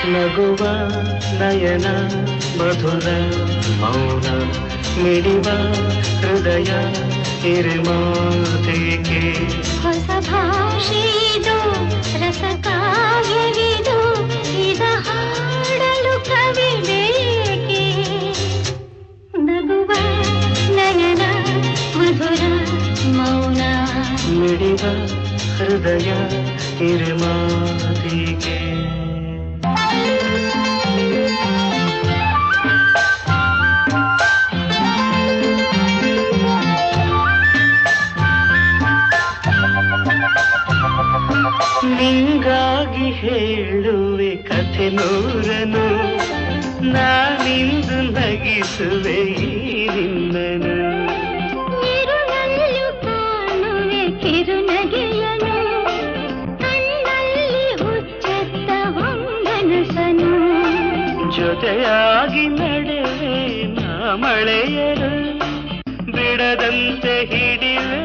ನಗುವ ನಯನ ಮಧುರ ಮೌನ ಮಿಡಿವ ಹೃದಯ ಹಿರಿಮಾತೆಗೆ ಹೊಸ ಭಾಷೆದು ರಸಕಾವ್ಯವಿದು ಇದ ಹಾಡಲು ಕವಿ ಬೇಕೆ ನಗುವ ನಯನ ಮಧುರ ಮೌನ ಮಿಡಿವ ಹೃದಯ ಹಿರಿಮಾತೆಗೆ ನಿಂಗಾಗಿ ಹೇಳುವೆ ಕಥೆ ನೂರನು ನಾನಿಂದು ನಗಿಸುವೆ ನಿನ್ನನು ಇರುಳಲ್ಲೂ ಕಾಣುವೆ ಕಿರುನಗೆಯನು ಕಣ್ಣಲ್ಲಿ ಹುಚ್ಚೆತ್ತ ಹೊಂಗನಸನು ಜೊತೆಯಾಗಿ ನಡೆವೆ ನಾ ಮಳೆಯರು ಬಿಡದಂತೆ ಹಿಡಿವೆ